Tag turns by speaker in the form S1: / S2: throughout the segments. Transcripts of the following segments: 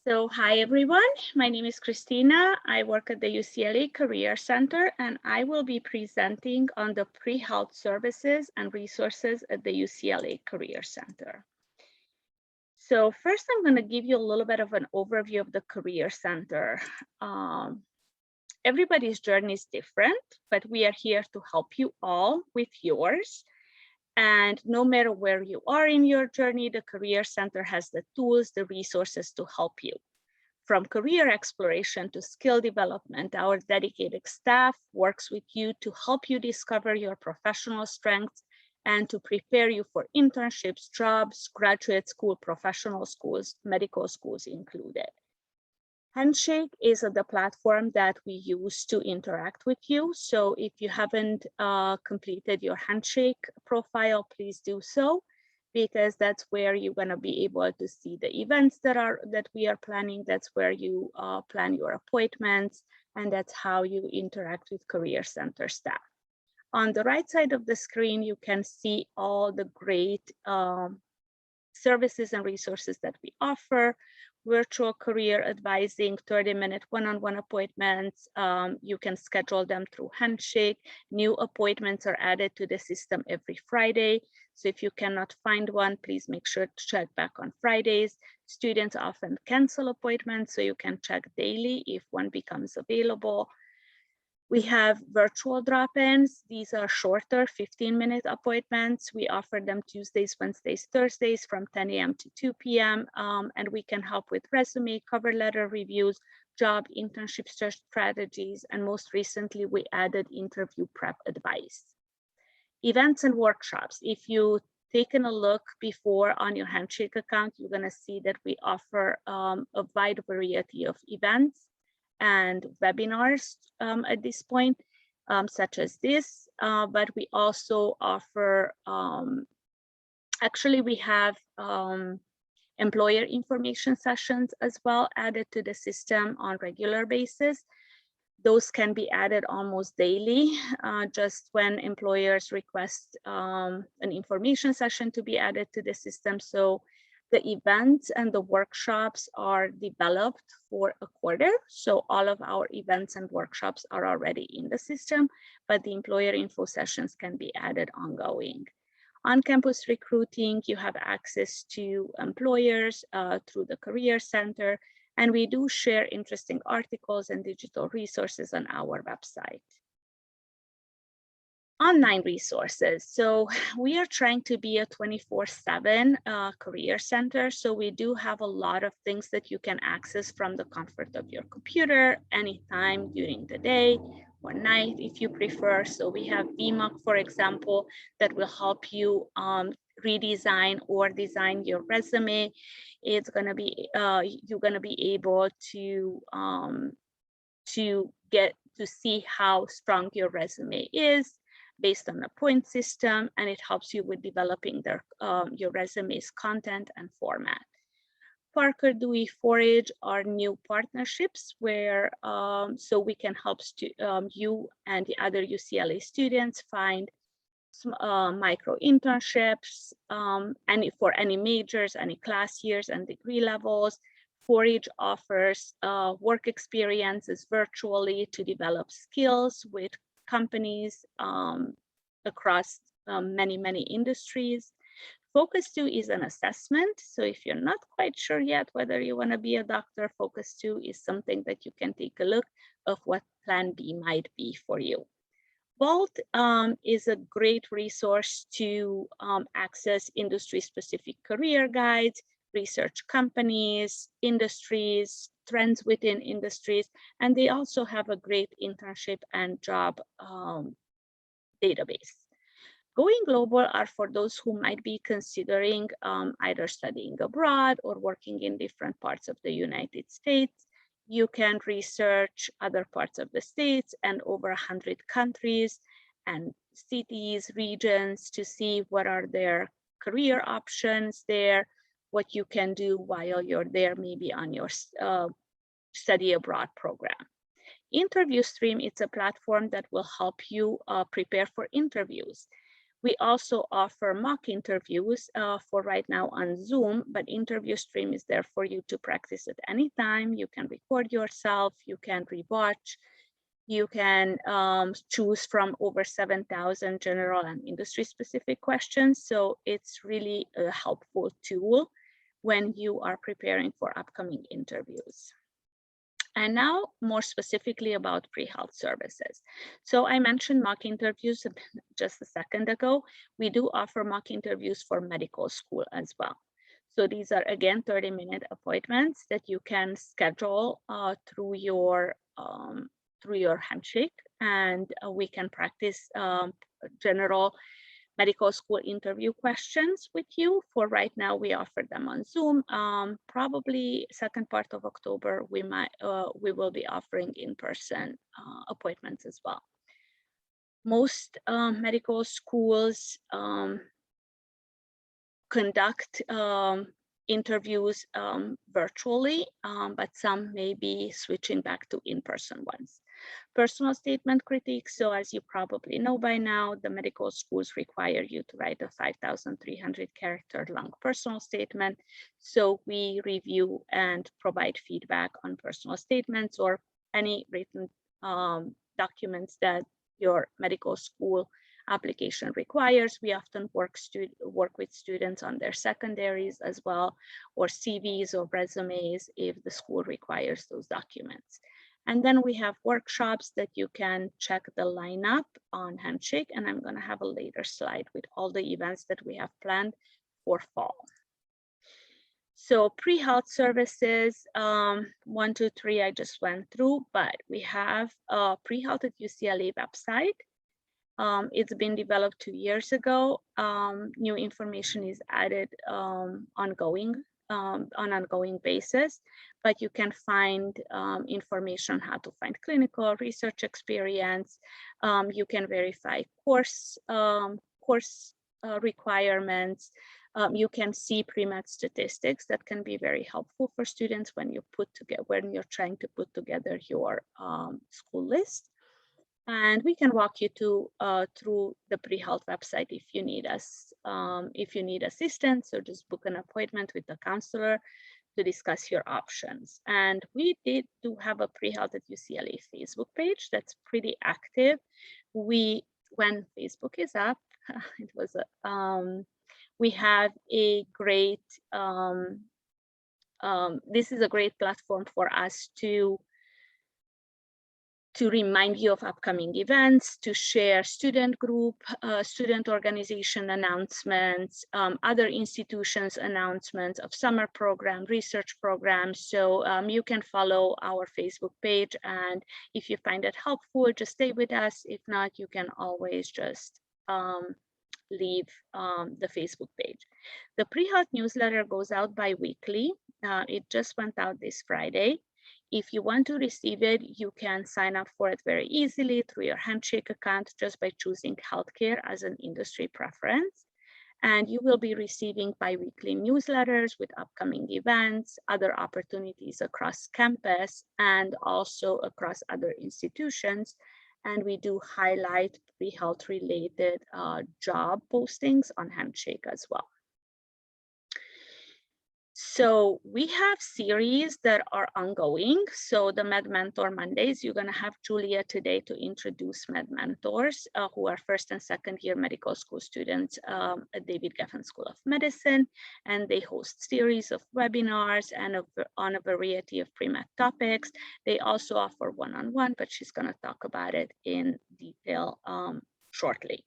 S1: So hi everyone, my name is Christina. I work at the UCLA Career Center and I will be presenting on the PreHealth Services and resources at the UCLA Career Center. So first I'm going to give you a little bit of an overview of the Career Center. Everybody's journey is different, but we are here to help you all with yours. And no matter where you are in your journey, the Career Center has the tools, the resources to help you. From career exploration to skill development, our dedicated staff works with you to help you discover your professional strengths and to prepare you for internships, jobs, graduate school, professional schools, medical schools included. Handshake is the platform that we use to interact with you. So if you haven't completed your Handshake profile, please do so, because that's where you're going to be able to see the events that we are planning. That's where you plan your appointments, and that's how you interact with Career Center staff. On the right side of the screen, you can see all the great services and resources that we offer. Virtual career advising, 30-minute one-on-one appointments. You can schedule them through Handshake. New appointments are added to the system every Friday. So if you cannot find one, please make sure to check back on Fridays. Students often cancel appointments, so you can check daily if one becomes available. We have virtual drop-ins. These are shorter 15-minute appointments. We offer them Tuesdays, Wednesdays, Thursdays from 10 a.m. to 2 p.m. And we can help with resume, cover letter reviews, job internship search strategies, and most recently, we added interview prep advice. Events and workshops. If you've taken a look before on your Handshake account, you're gonna see that we offer a wide variety of events and webinars at this point, such as this, but we also offer, actually we have employer information sessions as well added to the system on regular basis. Those can be added almost daily, just when employers request an information session to be added to the system. So the events and the workshops are developed for a quarter. So all of our events and workshops are already in the system, but the employer info sessions can be added ongoing. On-campus recruiting, you have access to employers through the Career Center, and we do share interesting articles and digital resources on our website. Online resources. So we are trying to be a 24/7 career center. So we do have a lot of things that you can access from the comfort of your computer anytime during the day or night if you prefer. So we have VMOC, for example, that will help you redesign or design your resume. It's going to be, you're going to be able to get to see how strong your resume is based on a point system, and it helps you with developing your resume's content and format. Parker, Dewey, Forage are new partnerships where so we can help you and the other UCLA students find micro internships and for any majors, any class years and degree levels. Forage offers work experiences virtually to develop skills with companies across many industries. Focus 2 is an assessment. So if you're not quite sure yet whether you want to be a doctor, Focus 2 is something that you can take a look of what Plan B might be for you. Vault is a great resource to access industry-specific career guides, research companies, industries, trends within industries, and they also have a great internship and job database. Going Global are for those who might be considering either studying abroad or working in different parts of the United States. You can research other parts of the States and over 100 countries and cities, regions to see what are their career options there, what you can do while you're there, maybe on your study abroad program. Interview Stream, it's a platform that will help you prepare for interviews. We also offer mock interviews for right now on Zoom, but interview stream is there for you to practice at any time. You can record yourself, you can rewatch, you can choose from over 7,000 general and industry specific questions. So it's really a helpful tool when you are preparing for upcoming interviews. And now more specifically about PreHealth Services. So I mentioned mock interviews just a second ago. We do offer mock interviews for medical school as well. So these are again 30-minute appointments that you can schedule through your handshake, and we can practice general medical school interview questions with you. For right now, we offer them on Zoom. Probably second part of October, we will be offering in-person appointments as well. Most medical schools conduct interviews virtually, but some may be switching back to in-person ones. Personal statement critiques. So as you probably know by now, the medical schools require you to write a 5,300 character long personal statement. So we review and provide feedback on personal statements or any written documents that your medical school application requires. We often work with students on their secondaries as well, or CVs or resumes if the school requires those documents. And then we have workshops that you can check the lineup on Handshake, and I'm going to have a later slide with all the events that we have planned for fall. So PreHealth Services, 1, 2, 3, I just went through, but we have a PreHealth at UCLA website. It's been developed 2 years ago. New information is added on an ongoing basis, but you can find information on how to find clinical research experience. You can verify course requirements. You can see pre-med statistics that can be very helpful for students when you're trying to put together your school list. And we can walk you through the PreHealth website if you need us. If you need assistance, or just book an appointment with the counselor to discuss your options. And we do have a PreHealth at UCLA Facebook page that's pretty active. When Facebook is up, we have a great. This is a great platform for us to remind you of upcoming events, to share student group, student organization announcements, other institutions announcements of summer program, research programs. So you can follow our Facebook page, and if you find it helpful, just stay with us. If not, you can always just leave the Facebook page. The PreHealth newsletter goes out bi-weekly. It just went out this Friday. If you want to receive it, you can sign up for it very easily through your Handshake account just by choosing healthcare as an industry preference. And you will be receiving bi-weekly newsletters with upcoming events, other opportunities across campus, and also across other institutions. And we do highlight PreHealth related job postings on Handshake as well. So we have series that are ongoing. So the MedMentor Mondays, you're going to have Julia today to introduce MedMentors who are first and second year medical school students at David Geffen School of Medicine. And they host series of webinars and on a variety of pre-med topics. They also offer one-on-one, but she's going to talk about it in detail shortly.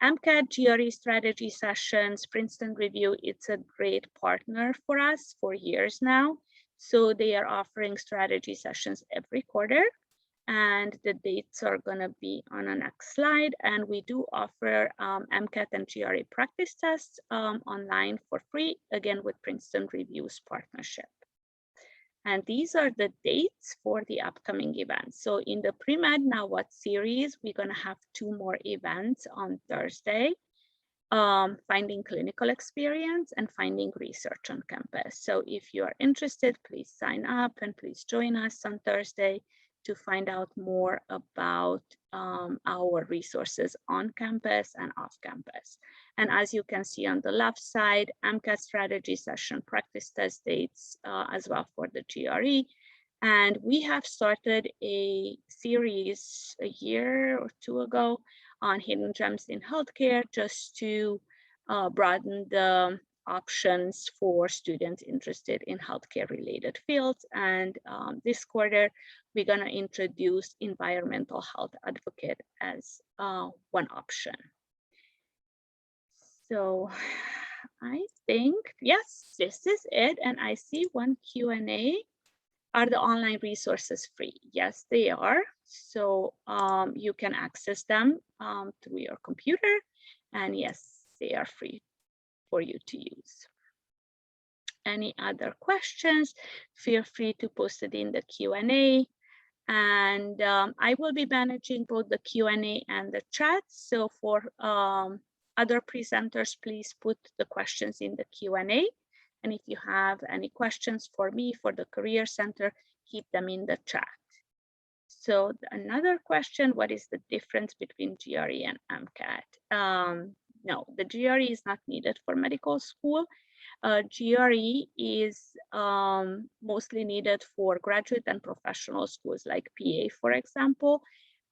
S1: MCAT GRE strategy sessions, Princeton Review, it's a great partner for us for years now. So they are offering strategy sessions every quarter, and the dates are going to be on the next slide. And we do offer MCAT and GRE practice tests online for free, again with Princeton Review's partnership. And these are the dates for the upcoming events. So in the Pre-Med Now What series, we're going to have 2 more events on Thursday, finding clinical experience and finding research on campus. So if you are interested, please sign up and please join us on Thursday. to find out more about our resources on campus and off campus. And as you can see on the left side, MCAT strategy session practice test dates as well for the GRE. And we have started a series a year or two ago on hidden gems in healthcare, just to broaden the options for students interested in healthcare related fields. And this quarter, we're going to introduce environmental health advocate as one option. So I think, yes, this is it. And I see one Q&A. Are the online resources free? Yes, they are. So you can access them through your computer. And yes, they are free for you to use. Any other questions? Feel free to post it in the Q&A. And I will be managing both the Q&A and the chat. So for other presenters, please put the questions in the Q&A. And if you have any questions for me, for the Career Center, keep them in the chat. So another question, what is the difference between GRE and MCAT? No, the GRE is not needed for medical school. GRE is mostly needed for graduate and professional schools like PA, for example.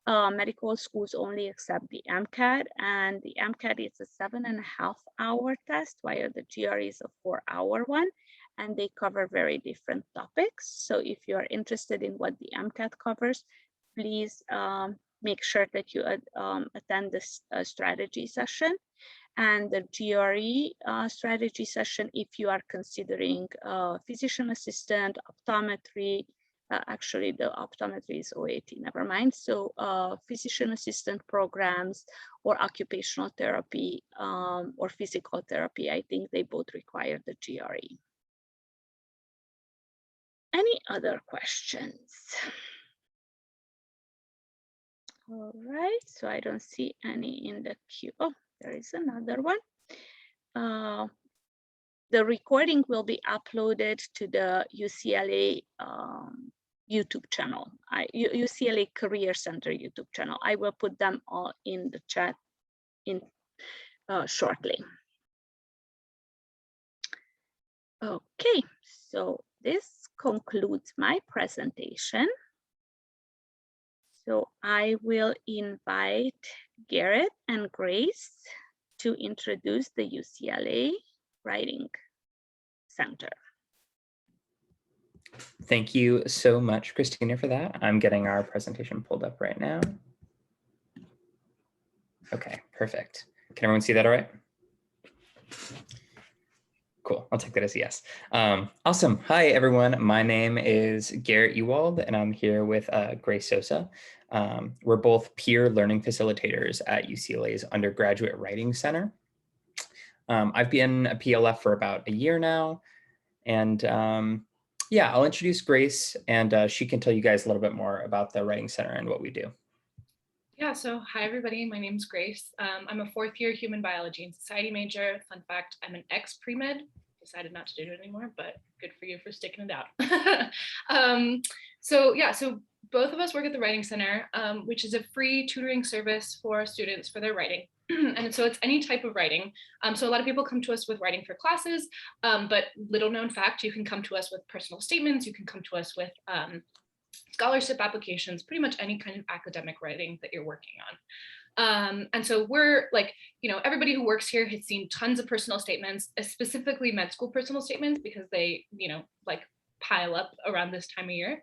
S1: Medical schools only accept the MCAT, and the MCAT is a 7.5-hour test, while the GRE is a 4-hour one, and they cover very different topics. So if you are interested in what the MCAT covers, please make sure that you attend this strategy session. And the GRE strategy session, if you are considering physician assistant, optometry, actually the optometry is OAT, never mind. So physician assistant programs or occupational therapy or physical therapy, I think they both require the GRE. Any other questions? All right, so I don't see any in the queue. Oh, there is another one. The recording will be uploaded to the UCLA YouTube channel, UCLA Career Center YouTube channel. I will put them all in the chat shortly. Okay, so this concludes my presentation. So I will invite Garrett and Grace to introduce the UCLA Writing Center.
S2: Thank you so much, Christina, for that. I'm getting our presentation pulled up right now. Okay, perfect. Can everyone see that all right? Cool, I'll take that as a yes. Awesome. Hi, everyone. My name is Garrett Ewald, and I'm here with Grace Sosa. We're both peer learning facilitators at UCLA's Undergraduate Writing Center. I've been a PLF for about a year now, and yeah, I'll introduce Grace, and she can tell you guys a little bit more about the Writing Center and what we do.
S3: Yeah, so hi everybody, my name's Grace. I'm a 4th-year human biology and society major. Fun fact, I'm an ex-pre-med, decided not to do it anymore, but good for you for sticking it out. So both of us work at the Writing Center, which is a free tutoring service for students for their writing. And so it's any type of writing. So a lot of people come to us with writing for classes, but little known fact, you can come to us with personal statements, you can come to us with scholarship applications, pretty much any kind of academic writing that you're working on. And so we're like, everybody who works here has seen tons of personal statements, specifically med school personal statements, because they, like pile up around this time of year.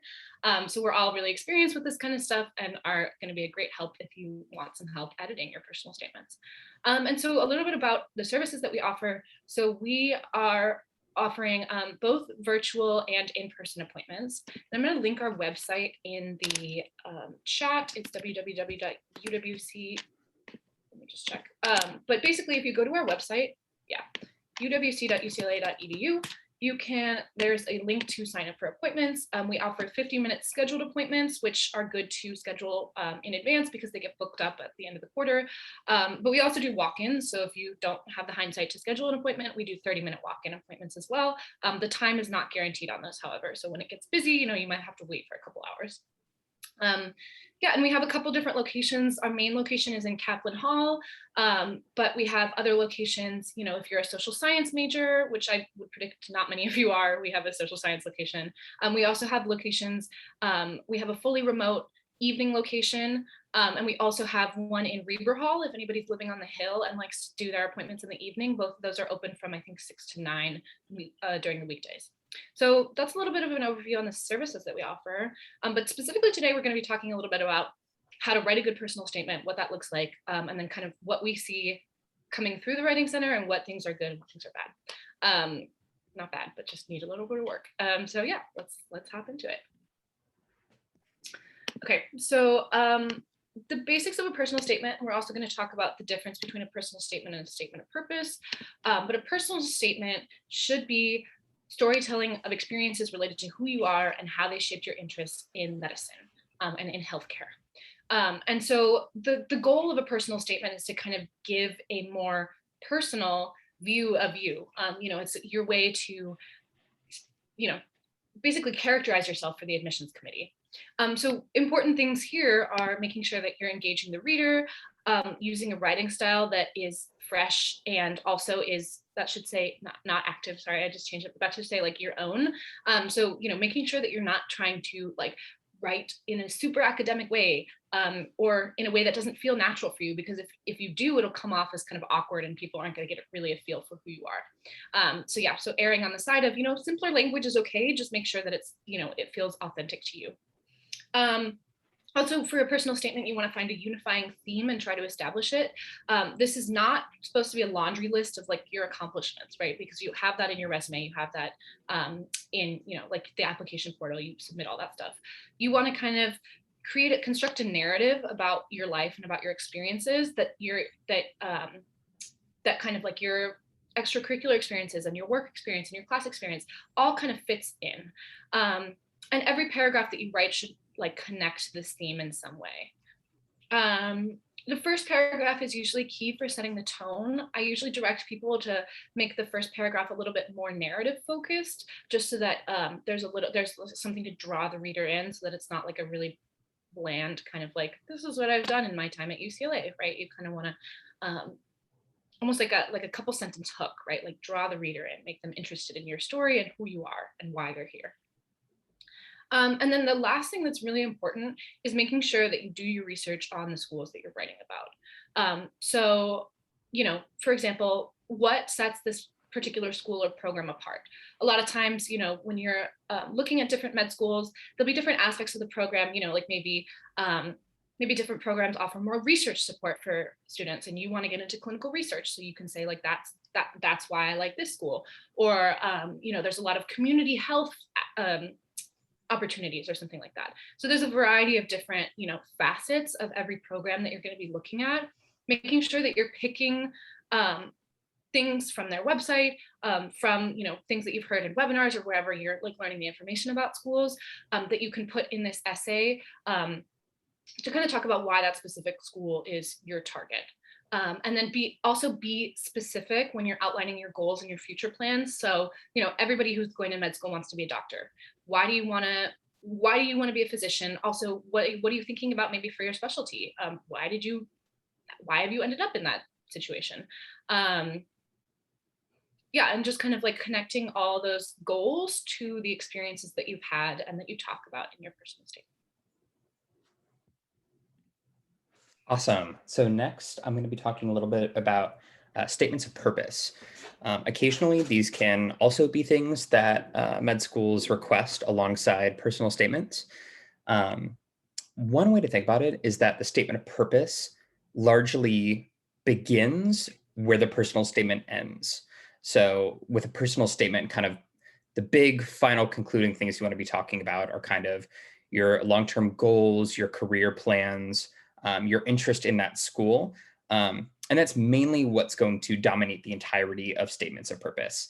S3: So we're all really experienced with this kind of stuff and are going to be a great help if you want some help editing your personal statements. And so a little bit about the services that we offer. So we are offering both virtual and in-person appointments. And I'm going to link our website in the chat. It's www.uwc. Let me just check. But basically, if you go to our website, uwc.ucla.edu, there's a link to sign up for appointments. We offer 50-minute scheduled appointments, which are good to schedule in advance because they get booked up at the end of the quarter. But we also do walk-ins. So if you don't have the hindsight to schedule an appointment, we do 30-minute walk-in appointments as well. The time is not guaranteed on this, however. So when it gets busy, you might have to wait for a couple hours. Yeah, and we have a couple different locations. Our main location is in Kaplan Hall, but we have other locations. You know, if you're a social science major, which I would predict not many of you are, we have a social science location. We also have locations. We have a fully remote evening location, and we also have one in Reber Hall if anybody's living on the Hill and likes to do their appointments in the evening. Both of those are open from, I think, 6 to 9 during the weekdays. So that's a little bit of an overview on the services that we offer. But specifically today, we're going to be talking a little bit about how to write a good personal statement, what that looks like, and then kind of what we see coming through the Writing Center and what things are good and what things are bad. Not bad, but just need a little bit of work. So yeah, let's hop into it. Okay, so the basics of a personal statement. We're also going to talk about the difference between a personal statement and a statement of purpose. But a personal statement should be storytelling of experiences related to who you are and how they shaped your interests in medicine and in healthcare. And so the goal of a personal statement is to kind of give a more personal view of you. You know, it's your way to, you know, basically characterize yourself for the admissions committee. So important things here are making sure that you're engaging the reader, using a writing style that is fresh and also is, that should say not active, sorry, I just changed it, that should say like your own. So, you know, making sure that you're not trying to like write in a super academic way or in a way that doesn't feel natural for you, because if you do, it'll come off as kind of awkward and people aren't going to get really a feel for who you are. So yeah, so erring on the side of, you know, simpler language is okay, just make sure that it's, you know, it feels authentic to you. Also, for a personal statement, you want to find a unifying theme and try to establish it. This is not supposed to be a laundry list of like your accomplishments, right? Because you have that in your resume, you have that in, you know, like the application portal, you submit all that stuff. You want to kind of construct a narrative about your life and about your experiences that that kind of like your extracurricular experiences and your work experience and your class experience all kind of fits in. And every paragraph that you write should like connect this theme in some way. The first paragraph is usually key for setting the tone. I usually direct people to make the first paragraph a little bit more narrative focused, just so that there's something to draw the reader in, so that it's not like a really bland kind of like, this is what I've done in my time at UCLA, right? You kind of want to almost like a couple sentence hook, right? Like draw the reader in, make them interested in your story and who you are and why they're here. And then the last thing that's really important is making sure that you do your research on the schools that you're writing about. So, you know, for example, what sets this particular school or program apart? A lot of times, you know, when you're looking at different med schools, there'll be different aspects of the program, you know, like maybe different programs offer more research support for students and you want to get into clinical research. So you can say like, that's why I like this school. Or, you know, there's a lot of community health opportunities or something like that. So there's a variety of different, you know, facets of every program that you're going to be looking at, making sure that you're picking things from their website, from, you know, things that you've heard in webinars or wherever you're like learning the information about schools that you can put in this essay to kind of talk about why that specific school is your target. And then also be specific when you're outlining your goals and your future plans. So, you know, everybody who's going to med school wants to be a doctor. Why do you want to be a physician? Also, what are you thinking about maybe for your specialty? Why have you ended up in that situation? Yeah, and just kind of like connecting all those goals to the experiences that you've had and that you talk about in your personal statement.
S2: Awesome. So next, I'm going to be talking a little bit about statements of purpose. Occasionally, these can also be things that med schools request alongside personal statements. One way to think about it is that the statement of purpose largely begins where the personal statement ends. So with a personal statement, kind of the big final concluding things you want to be talking about are kind of your long-term goals, your career plans, your interest in that school. And that's mainly what's going to dominate the entirety of statements of purpose.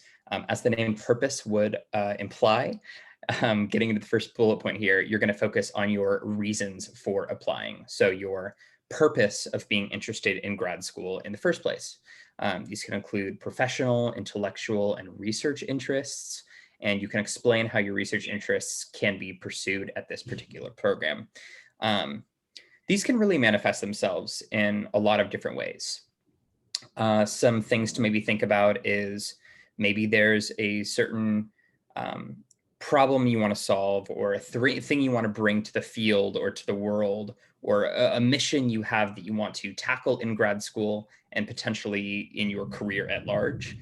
S2: As the name purpose would imply, getting into the first bullet point here, you're going to focus on your reasons for applying. So your purpose of being interested in grad school in the first place. These can include professional, intellectual, and research interests. And you can explain how your research interests can be pursued at this particular program. These can really manifest themselves in a lot of different ways. Some things to maybe think about is maybe there's a certain problem you want to solve, or a thing you want to bring to the field or to the world, or a mission you have that you want to tackle in grad school and potentially in your career at large.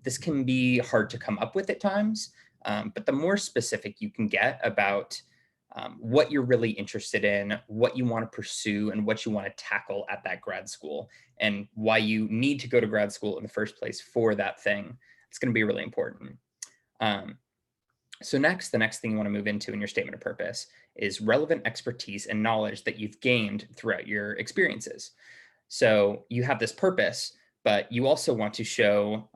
S2: This can be hard to come up with at times, but the more specific you can get about what you're really interested in, what you want to pursue, and what you want to tackle at that grad school, and why you need to go to grad school in the first place for that thing, it's going to be really important. So the next thing you want to move into in your statement of purpose is relevant expertise and knowledge that you've gained throughout your experiences. So you have this purpose, but you also want to show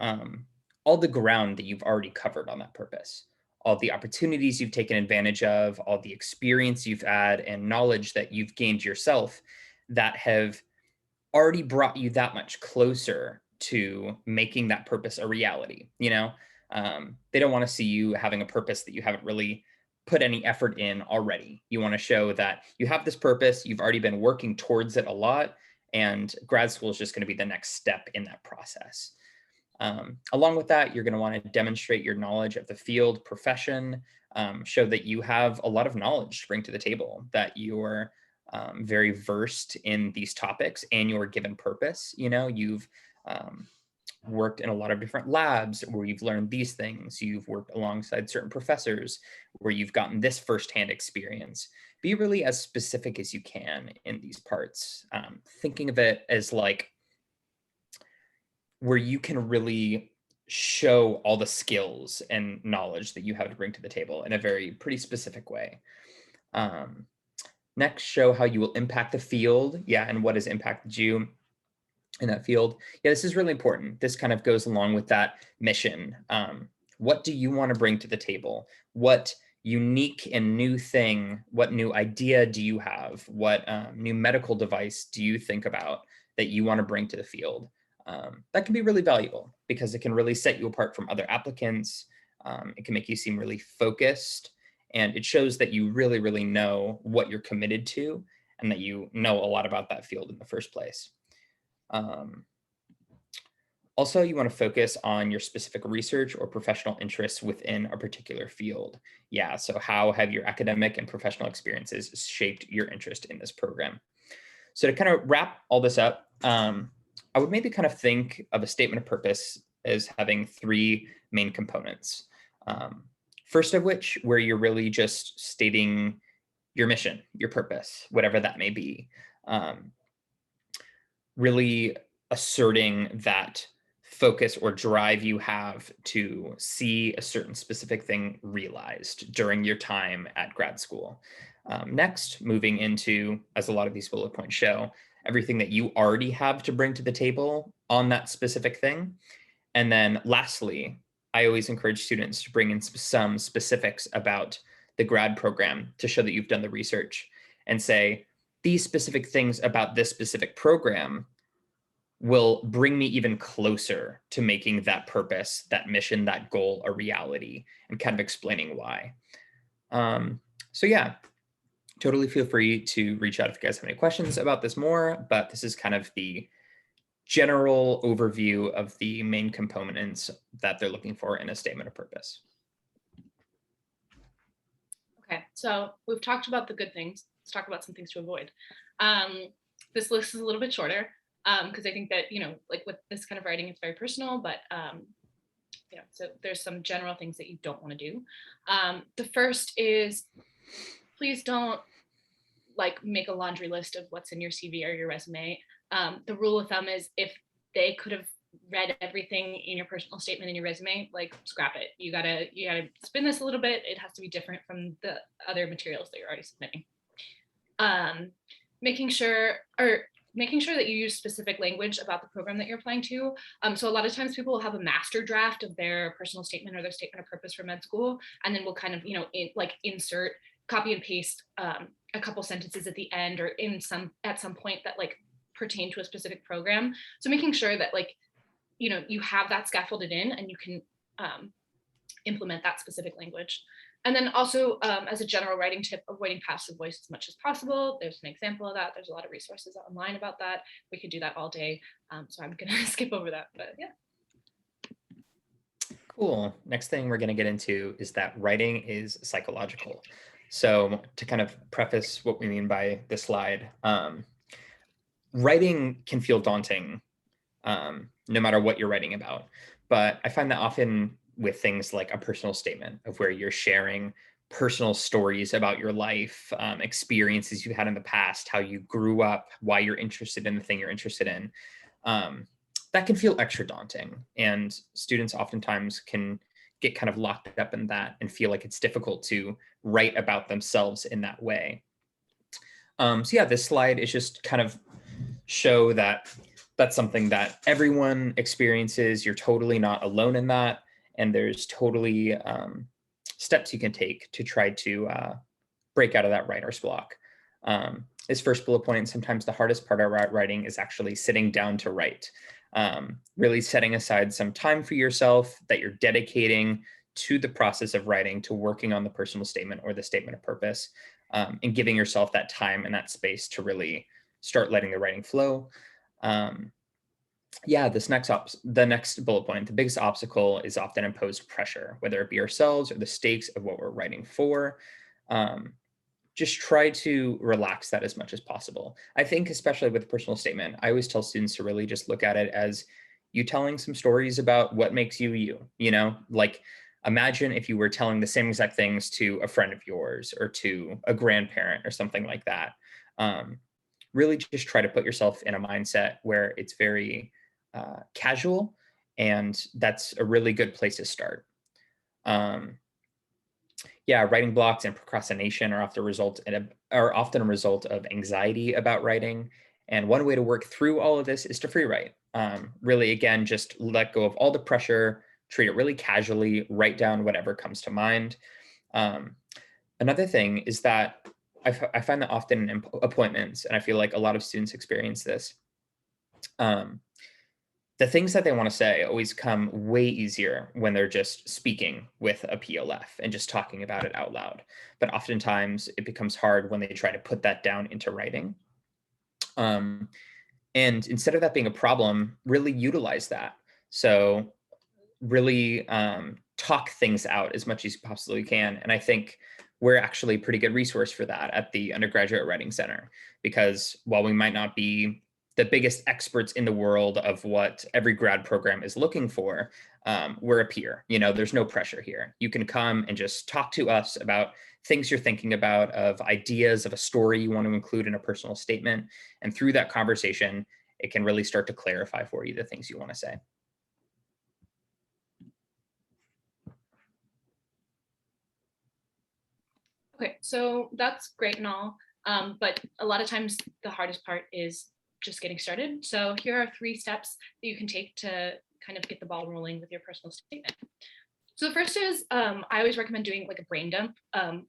S2: all the ground that you've already covered on that purpose, all the opportunities you've taken advantage of, all the experience you've had and knowledge that you've gained yourself that have already brought you that much closer to making that purpose a reality. They don't want to see you having a purpose that you haven't really put any effort in already. You want to show that you have this purpose, you've already been working towards it a lot, and grad school is just going to be the next step in that process. Along with that, you're going to want to demonstrate your knowledge of the field, profession, show that you have a lot of knowledge to bring to the table, that you're very versed in these topics and your given purpose. You've worked in a lot of different labs where you've learned these things. You've worked alongside certain professors where you've gotten this firsthand experience. Be really as specific as you can in these parts, thinking of it as like where you can really show all the skills and knowledge that you have to bring to the table in a pretty specific way. Next, show how you will impact the field. And what has impacted you in that field. This is really important. This kind of goes along with that mission. What do you want to bring to the table? What unique and new thing, what new idea do you have? What new medical device do you think about that you want to bring to the field? That can be really valuable because it can really set you apart from other applicants. It can make you seem really focused, and it shows that you really, really know what you're committed to and that you know a lot about that field in the first place. Also, you want to focus on your specific research or professional interests within a particular field. So how have your academic and professional experiences shaped your interest in this program? So to kind of wrap all this up, I would maybe kind of think of a statement of purpose as having three main components. First of which, where you're really just stating your mission, your purpose, whatever that may be. Really asserting that focus or drive you have to see a certain specific thing realized during your time at grad school. Next, moving into, as a lot of these bullet points show, everything that you already have to bring to the table on that specific thing. And then lastly, I always encourage students to bring in some specifics about the grad program to show that you've done the research and say, these specific things about this specific program will bring me even closer to making that purpose, that mission, that goal a reality, and kind of explaining why. Totally feel free to reach out if you guys have any questions about this more, but this is kind of the general overview of the main components that they're looking for in a statement of purpose.
S3: Okay, so we've talked about the good things. Let's talk about some things to avoid. This list is a little bit shorter because I think that, like with this kind of writing, it's very personal, but so there's some general things that you don't want to do. The first is, please don't make a laundry list of what's in your CV or your resume. The rule of thumb is if they could have read everything in your personal statement in your resume, scrap it. You gotta spin this a little bit. It has to be different from the other materials that you're already submitting. Making sure that you use specific language about the program that you're applying to. So a lot of times people will have a master draft of their personal statement or their statement of purpose for med school, and then we'll kind of, insert, copy and paste a couple sentences at the end or at some point that pertain to a specific program. So making sure that you have that scaffolded in and you can implement that specific language. And then also, as a general writing tip, avoiding passive voice as much as possible. There's an example of that. There's a lot of resources online about that. We could do that all day. So I'm gonna skip over that, but yeah.
S2: Cool. Next thing we're gonna get into is that writing is psychological. So to kind of preface what we mean by this slide, writing can feel daunting no matter what you're writing about. But I find that often with things like a personal statement of where you're sharing personal stories about your life, experiences you've had in the past, how you grew up, why you're interested in the thing you're interested in, that can feel extra daunting. And students oftentimes can get kind of locked up in that and feel like it's difficult to write about themselves in that way. So yeah, this slide is just kind of show that that's something that everyone experiences. You're totally not alone in that. And there's totally steps you can take to try to break out of that writer's block. This first bullet point, sometimes the hardest part of writing is actually sitting down to write. Really setting aside some time for yourself that you're dedicating to the process of writing, to working on the personal statement or the statement of purpose, and giving yourself that time and that space to really start letting the writing flow. Yeah, the next bullet point, the biggest obstacle is often imposed pressure, whether it be ourselves or the stakes of what we're writing for. Just try to relax that as much as possible. I think especially with a personal statement, I always tell students to really just look at it as you telling some stories about what makes you you, you know, like imagine if you were telling the same exact things to a friend of yours or to a grandparent or something like that. Really just try to put yourself in a mindset where it's very casual, and that's a really good place to start. Yeah, writing blocks and procrastination are often a result of anxiety about writing. And one way to work through all of this is to free write. Really, again, just let go of all the pressure, treat it really casually, write down whatever comes to mind. Another thing is that I find that often in appointments, and I feel like a lot of students experience this, the things that they want to say always come way easier when they're just speaking with a PLF and just talking about it out loud. But oftentimes it becomes hard when they try to put that down into writing. And instead of that being a problem, really utilize that. So really talk things out as much as you possibly can. And I think we're actually a pretty good resource for that at the Undergraduate Writing Center, because while we might not be the biggest experts in the world of what every grad program is looking for, we're a peer. You know, there's no pressure here. You can come and just talk to us about things you're thinking about, of ideas of a story you want to include in a personal statement. And through that conversation, it can really start to clarify for you the things you want to say.
S3: Okay, so that's great and all, but a lot of times the hardest part is just getting started. So here are 3 steps that you can take to kind of get the ball rolling with your personal statement. So the first is, I always recommend doing like a brain dump,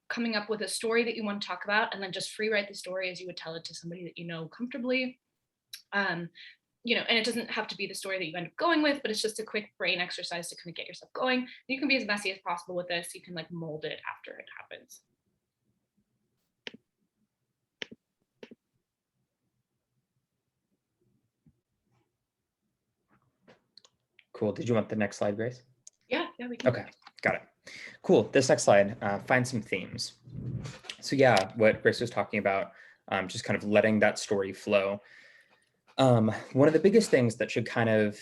S3: coming up with a story that you want to talk about, and then just free write the story as you would tell it to somebody that you know comfortably. You know, and it doesn't have to be the story that you end up going with, but it's just a quick brain exercise to kind of get yourself going. You can be as messy as possible with this. You can like mold it after it happens.
S2: Cool. Did you want the next slide, Grace?
S3: Yeah, we can.
S2: Okay, got it. Cool. This next slide, find some themes. So yeah, what Grace was talking about, just kind of letting that story flow. One of the biggest things that should kind of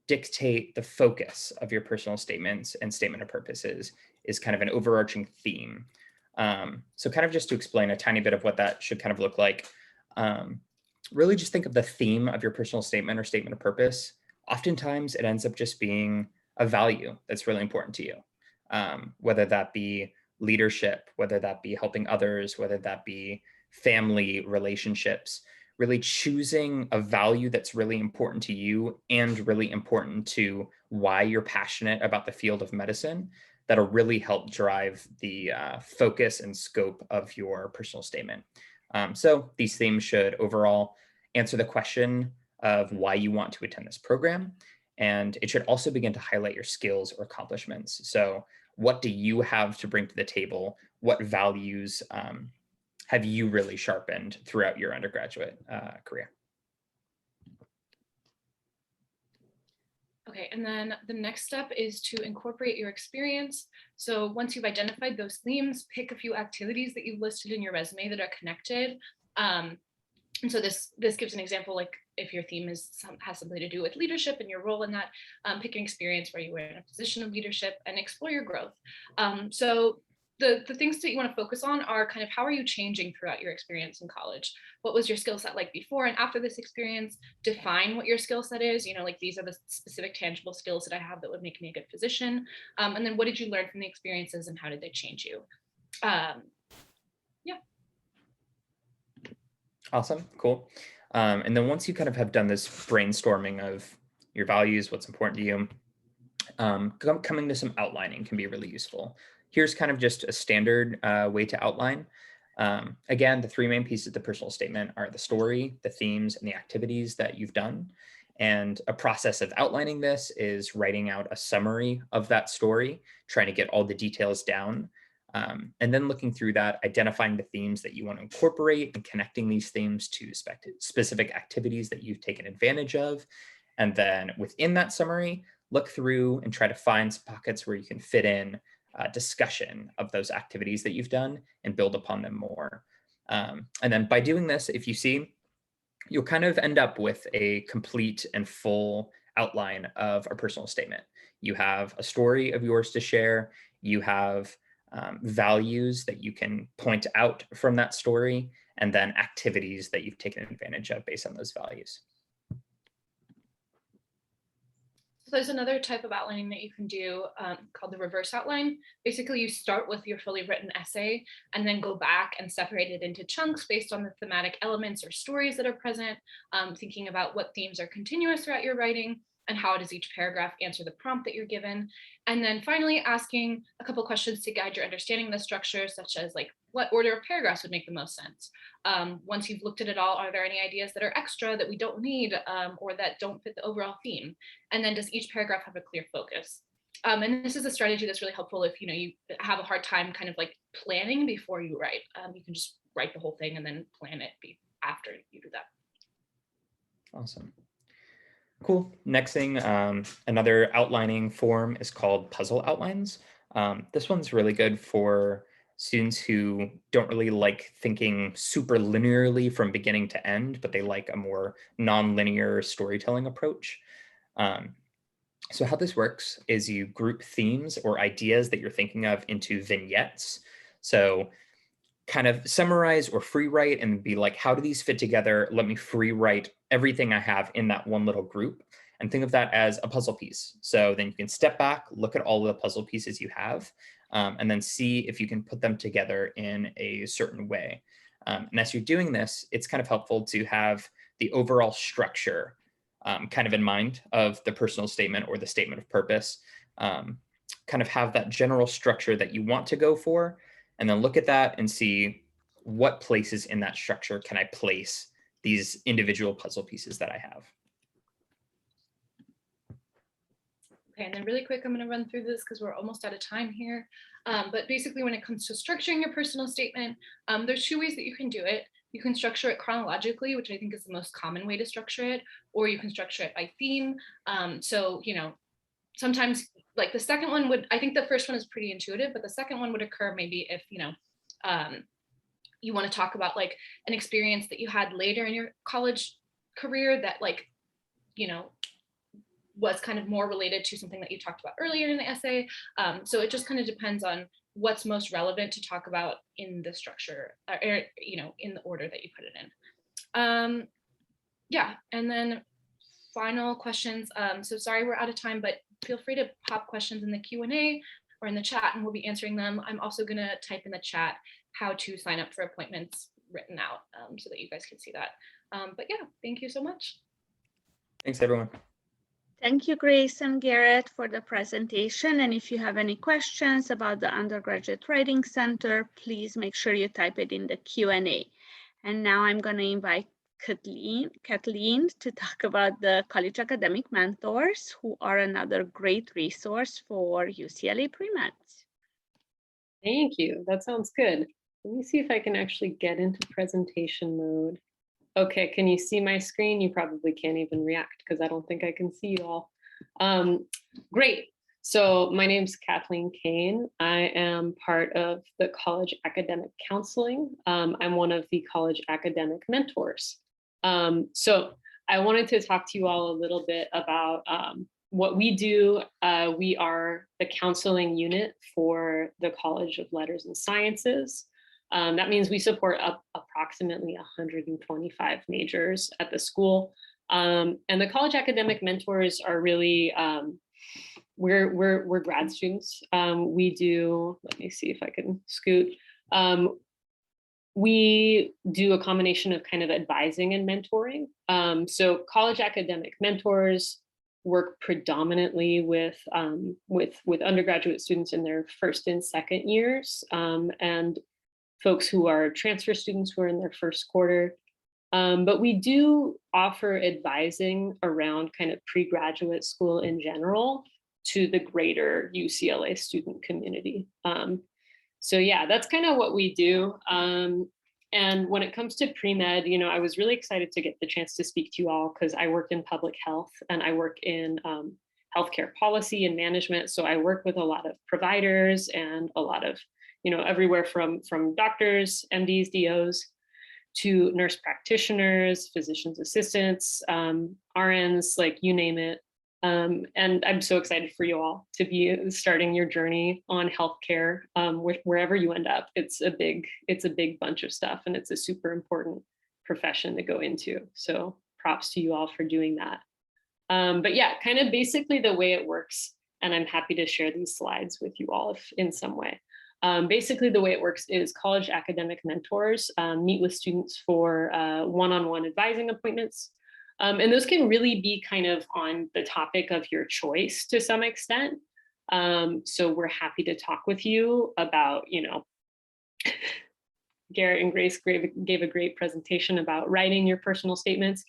S2: dictate the focus of your personal statements and statement of purposes is kind of an overarching theme. So kind of just to explain a tiny bit of what that should kind of look like, really just think of the theme of your personal statement or statement of purpose. Oftentimes it ends up just being a value that's really important to you, whether that be leadership, whether that be helping others, whether that be family relationships. Really choosing a value that's really important to you and really important to why you're passionate about the field of medicine, that'll really help drive the focus and scope of your personal statement. So these themes should overall answer the question of why you want to attend this program, And it should also begin to highlight your skills or accomplishments. So what do you have to bring to the table? What values have you really sharpened throughout your undergraduate career?
S3: Okay, and then the next step is to incorporate your experience. So once you've identified those themes, pick a few activities that you've listed in your resume that are connected. And so this gives an example, like if your theme has something to do with leadership and your role in that, pick an experience where you were in a position of leadership and explore your growth. So the things that you want to focus on are kind of how are you changing throughout your experience in college? What was your skill set like before and after this experience? Define what your skill set is, like these are the specific tangible skills that I have that would make me a good physician. And then what did you learn from the experiences and how did they change you? Yeah.
S2: Awesome, cool. And then once you kind of have done this brainstorming of your values, what's important to you, coming to some outlining can be really useful. Here's kind of just a standard way to outline. Again, the three main pieces of the personal statement are the story, the themes, and the activities that you've done. And a process of outlining this is writing out a summary of that story, trying to get all the details down. And then looking through that, identifying the themes that you want to incorporate and connecting these themes to specific activities that you've taken advantage of. And then within that summary, look through and try to find some pockets where you can fit in discussion of those activities that you've done and build upon them more. And then by doing this, if you see, you'll kind of end up with a complete and full outline of a personal statement. You have a story of yours to share. You have values that you can point out from that story, and then activities that you've taken advantage of based on those values.
S3: So there's another type of outlining that you can do called the reverse outline. Basically, you start with your fully written essay and then go back and separate it into chunks based on the thematic elements or stories that are present, thinking about what themes are continuous throughout your writing and how does each paragraph answer the prompt that you're given. And then finally asking a couple questions to guide your understanding of the structure, such as like what order of paragraphs would make the most sense. Once you've looked at it all, are there any ideas that are extra that we don't need or that don't fit the overall theme? And then does each paragraph have a clear focus? And this is a strategy that's really helpful if you have a hard time kind of like planning before you write. You can just write the whole thing and then plan it after you do that.
S2: Awesome. Cool. Next thing, another outlining form is called puzzle outlines. This one's really good for students who don't really like thinking super linearly from beginning to end, but they like a more non-linear storytelling approach. So how this works is you group themes or ideas that you're thinking of into vignettes. So kind of summarize or free write and be like, how do these fit together? Let me free write everything I have in that one little group and think of that as a puzzle piece. So then you can step back, look at all the puzzle pieces you have, and then see if you can put them together in a certain way. And as you're doing this, it's kind of helpful to have the overall structure kind of in mind of the personal statement or the statement of purpose, kind of have that general structure that you want to go for, and then look at that and see what places in that structure can I place these individual puzzle pieces that I have.
S3: Okay, and then really quick, I'm going to run through this because we're almost out of time here. But basically, when it comes to structuring your personal statement, there's two ways that you can do it. You can structure it chronologically, which I think is the most common way to structure it, or you can structure it by theme. So, sometimes like the second one I think the first one is pretty intuitive, but the second one would occur maybe if, you want to talk about like an experience that you had later in your college career that was kind of more related to something that you talked about earlier in the essay. So it just kind of depends on what's most relevant to talk about in the structure, or, in the order that you put it in. Yeah, and then final questions. So sorry we're out of time, but feel free to pop questions in the Q&A or in the chat and we'll be answering them. I'm also gonna type in the chat how to sign up for appointments written out so that you guys can see that. But yeah, thank you so much.
S2: Thanks, everyone.
S1: Thank you, Grace and Garrett, for the presentation. And if you have any questions about the Undergraduate Writing Center, please make sure you type it in the Q&A. And now I'm going to invite Kathleen to talk about the College Academic Mentors, who are another great resource for UCLA pre-meds.
S4: Thank you. That sounds good. Let me see if I can actually get into presentation mode. Okay, can you see my screen? You probably can't even react because I don't think I can see you all. Great. So my name's Kathleen Kane. I am part of the College Academic Counseling. I'm one of the College Academic Mentors. So I wanted to talk to you all a little bit about what we do. We are the counseling unit for the College of Letters and Sciences. That means we support approximately 125 majors at the school. And the College Academic Mentors are really, we're grad students. We do, let me see if I can scoot. We do a combination of kind of advising and mentoring. So College Academic Mentors work predominantly with undergraduate students in their first and second years, and folks who are transfer students who are in their first quarter. But we do offer advising around kind of pre-graduate school in general to the greater UCLA student community. So yeah, that's kind of what we do. And when it comes to pre-med, you know, I was really excited to get the chance to speak to you all because I work in public health and I work in healthcare policy and management. So I work with a lot of providers and a lot of, you know, everywhere from doctors, MDs, DOs, to nurse practitioners, physician's assistants, RNs, like you name it. And I'm so excited for you all to be starting your journey on healthcare, wherever you end up. It's a big bunch of stuff, and it's a super important profession to go into. So props to you all for doing that. But yeah, kind of basically the way it works, and I'm happy to share these slides with you all if in some way. Basically, the way it works is College Academic Mentors meet with students for one-on-one advising appointments. And those can really be kind of on the topic of your choice to some extent. So we're happy to talk with you about, you know, Garrett and Grace gave a great presentation about writing your personal statements.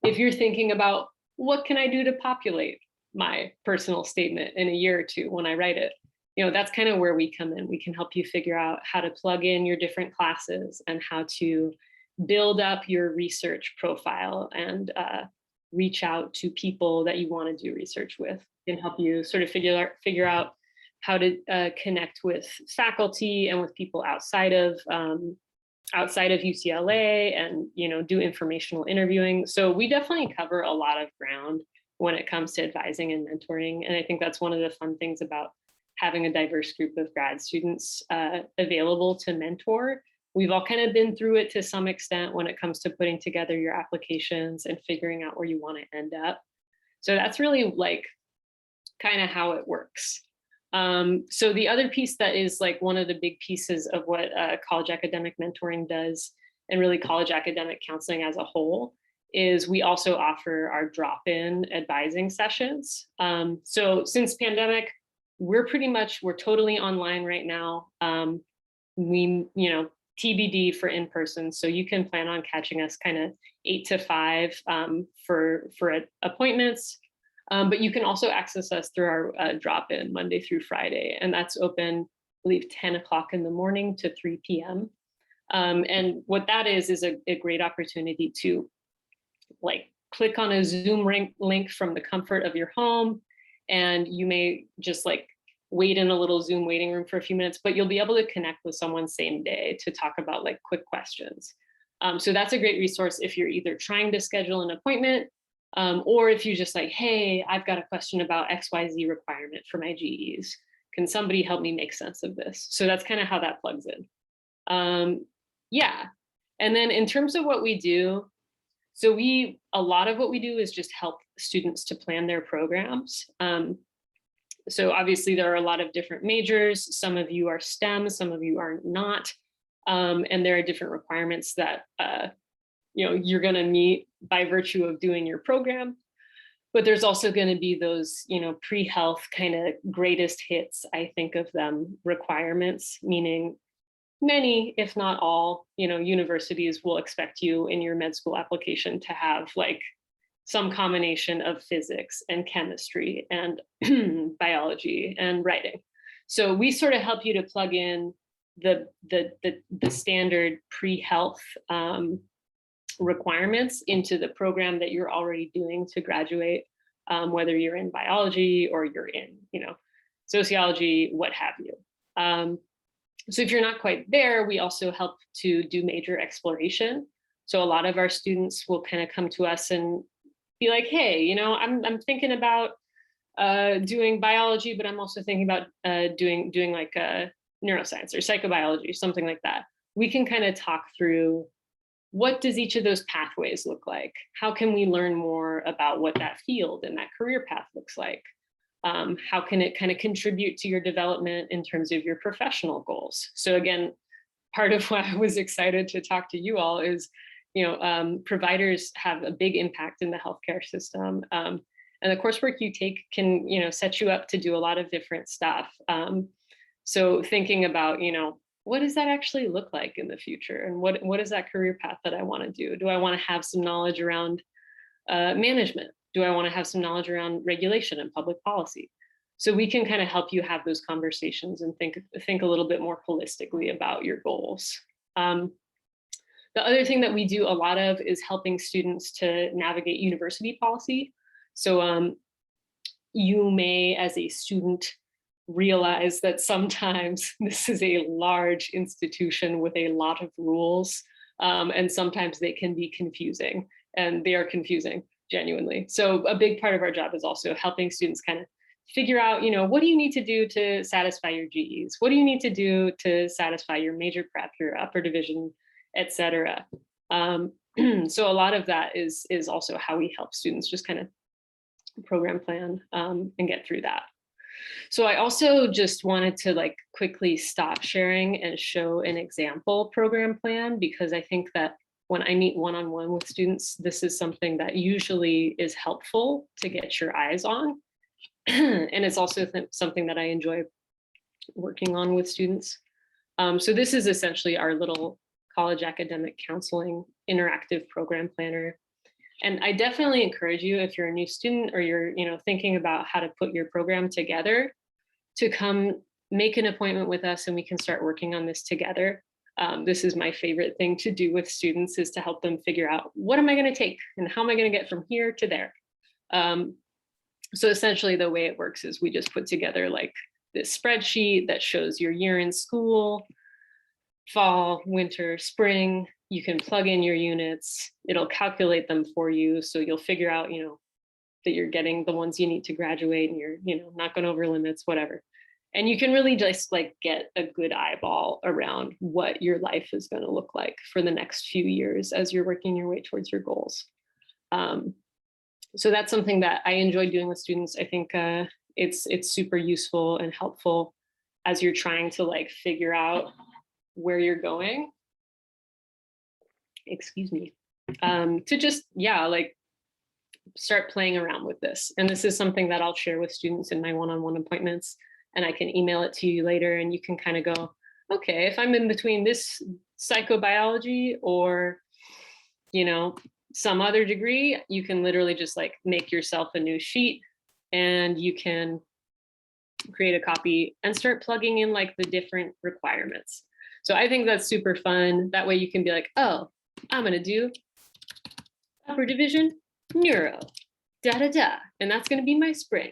S4: If you're thinking about what can I do to populate my personal statement in a year or two when I write it, you know, that's kind of where we come in. We can help you figure out how to plug in your different classes and how to build up your research profile and reach out to people that you want to do research with. It can help you sort of figure out how to connect with faculty and with people outside of UCLA and, you know, do informational interviewing. So we definitely cover a lot of ground when it comes to advising and mentoring. And I think that's one of the fun things about having a diverse group of grad students available to mentor. We've all kind of been through it to some extent when it comes to putting together your applications and figuring out where you want to end up. So that's really like kind of how it works. So the other piece that is like one of the big pieces of what college academic mentoring does, and really college academic counseling as a whole, is we also offer our drop-in advising sessions. So since pandemic, we're totally online right now. We, you know, TBD for in-person. So you can plan on catching us kind of 8 to 5 for appointments. But you can also access us through our drop-in Monday through Friday. And that's open, I believe, 10 o'clock in the morning to 3 p.m. And what that is a great opportunity to like click on a Zoom link from the comfort of your home. And you may just like wait in a little Zoom waiting room for a few minutes, but you'll be able to connect with someone same day to talk about like quick questions. So that's a great resource if you're either trying to schedule an appointment or if you just like, hey, I've got a question about XYZ requirement for my GEs. Can somebody help me make sense of this? So that's kind of how that plugs in. Yeah. And then in terms of what we do, so a lot of what we do is just help students to plan their programs. So obviously there are a lot of different majors. Some of you are STEM, some of you are not. And there are different requirements that you know, you're gonna meet by virtue of doing your program. But there's also gonna be those, you know, pre-health kind of greatest hits, I think of them, requirements, meaning many, if not all, universities will expect you in your med school application to have like some combination of physics and chemistry and biology and writing. So we sort of help you to plug in the standard pre-health requirements into the program that you're already doing to graduate, whether you're in biology or you're in, sociology, what have you. So if you're not quite there, we also help to do major exploration. So a lot of our students will kind of come to us and be like, hey, I'm thinking about doing biology, but I'm also thinking about doing like neuroscience or psychobiology, something like that. We can kind of talk through, what does each of those pathways look like? How can we learn more about what that field and that career path looks like? How can it kind of contribute to your development in terms of your professional goals? So again, part of why I was excited to talk to you all is, providers have a big impact in the healthcare system. And the coursework you take can, set you up to do a lot of different stuff. So thinking about, what does that actually look like in the future? And what is that career path that I want to do? Do I want to have some knowledge around management? Do I want to have some knowledge around regulation and public policy? So we can kind of help you have those conversations and think a little bit more holistically about your goals. The other thing that we do a lot of is helping students to navigate university policy. So you may, as a student, realize that sometimes this is a large institution with a lot of rules, and sometimes they can be confusing, and they are confusing, genuinely. So a big part of our job is also helping students kind of figure out, what do you need to do to satisfy your GEs? What do you need to do to satisfy your major prep, your upper division, etc. So a lot of that is also how we help students just kind of program plan and get through that. So I also just wanted to quickly stop sharing and show an example program plan, because I think that when I meet one-on-one with students, this is something that usually is helpful to get your eyes on. And it's also something that I enjoy working on with students. So this is essentially our little college academic counseling interactive program planner. And I definitely encourage you, if you're a new student or you're thinking about how to put your program together, to come make an appointment with us and we can start working on this together. This is my favorite thing to do with students, is to help them figure out, what am I going to take and how am I going to get from here to there? So essentially the way it works is we just put together this spreadsheet that shows your year in school, fall, winter, spring. You can plug in your units, it'll calculate them for you. So you'll figure out, that you're getting the ones you need to graduate and you're, not going over limits, whatever. And you can really just get a good eyeball around what your life is going to look like for the next few years as you're working your way towards your goals. So that's something that I enjoy doing with students. I think it's super useful and helpful as you're trying to figure out where you're going. Excuse me. To just, start playing around with this. And this is something that I'll share with students in my one-on-one appointments, and I can email it to you later, and you can kind of go, okay, if I'm in between this psychobiology or, some other degree, you can literally just make yourself a new sheet and you can create a copy and start plugging in the different requirements. So I think that's super fun. That way you can be like, oh, I'm going to do upper division neuro, and that's going to be my spring.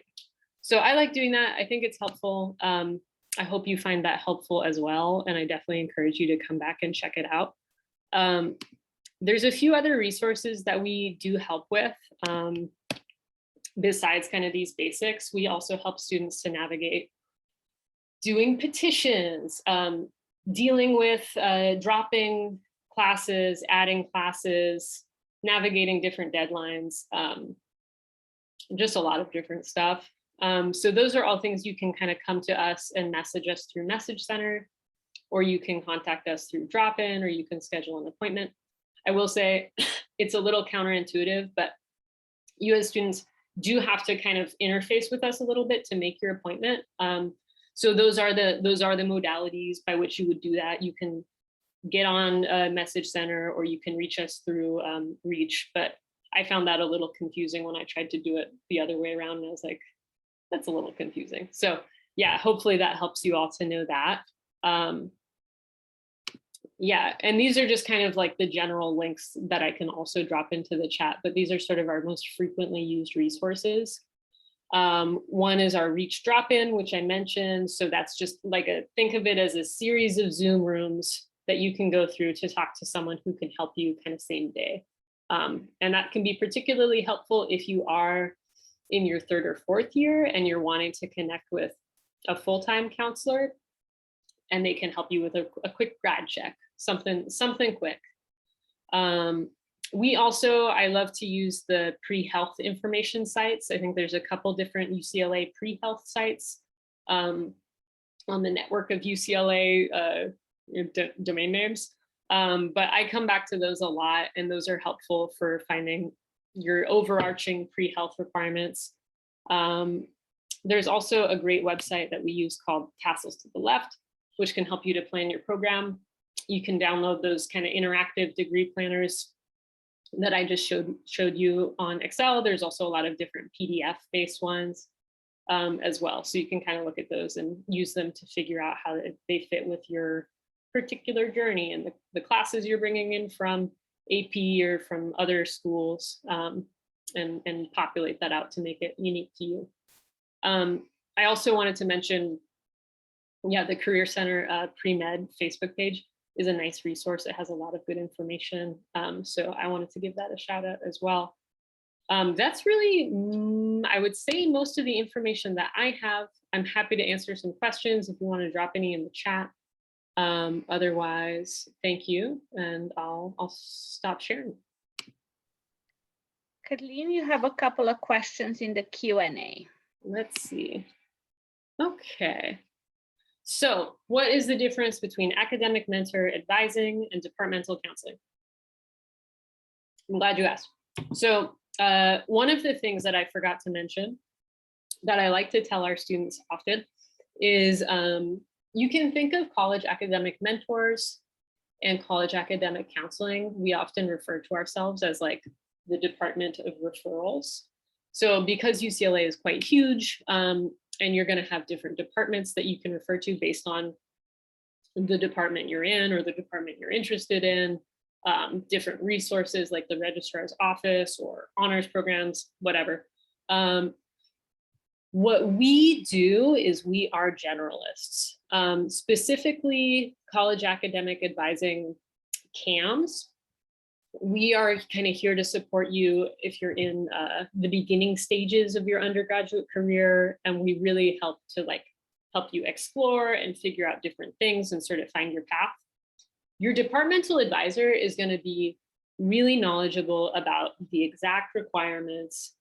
S4: So I like doing that. I think it's helpful. I hope you find that helpful as well. And I definitely encourage you to come back and check it out. There's a few other resources that we do help with. Besides kind of these basics, we also help students to navigate doing petitions, dealing with dropping classes, adding classes, navigating different deadlines, just a lot of different stuff. So those are all things you can kind of come to us and message us through Message Center, or you can contact us through drop-in, or you can schedule an appointment. I will say it's a little counterintuitive, but you as students do have to kind of interface with us a little bit to make your appointment. So those are the modalities by which you would do that. You can get on a message center, or you can reach us through Reach. But I found that a little confusing when I tried to do it the other way around. And I was like, that's a little confusing. So yeah, hopefully that helps you all to know that. Yeah, and these are just kind of like the general links that I can also drop into the chat, but these are sort of our most frequently used resources. One is our Reach drop-in, which I mentioned. So that's just like think of it as a series of Zoom rooms that you can go through to talk to someone who can help you kind of same day. And that can be particularly helpful if you are in your 3rd or 4th year and you're wanting to connect with a full-time counselor, and they can help you with a quick grad check, something quick. I love to use the PreHealth information sites. I think there's a couple different UCLA PreHealth sites on the network of UCLA domain names. But I come back to those a lot, and those are helpful for finding your overarching PreHealth requirements. There's also a great website that we use called tasselstotheleft, which can help you to plan your program. You can download those kind of interactive degree planners that I just showed you on Excel. There's also a lot of different PDF-based ones as well. So you can kind of look at those and use them to figure out how they fit with your particular journey and the classes you're bringing in from AP or from other schools, and populate that out to make it unique to you. I also wanted to mention, the Career Center pre-med Facebook page is a nice resource. It has a lot of good information. So I wanted to give that a shout out as well. That's really, I would say, most of the information that I have. I'm happy to answer some questions if you want to drop any in the chat. Otherwise, thank you, and I'll stop sharing.
S1: Kathleen, you have a couple of questions in the Q&A.
S4: Let's see. Okay. So what is the difference between academic mentor advising and departmental counseling? I'm glad you asked. So one of the things that I forgot to mention that I like to tell our students often is you can think of college academic mentors and college academic counseling. We often refer to ourselves as like the Department of Referrals. So because UCLA is quite huge, and you're going to have different departments that you can refer to based on the department you're in or the department you're interested in, different resources like the registrar's office or honors programs, whatever. What we do is we are generalists, specifically college academic advising CAMs. We are kind of here to support you if you're in the beginning stages of your undergraduate career, and we really help you explore and figure out different things and sort of find your path. Your departmental advisor is going to be really knowledgeable about the exact requirements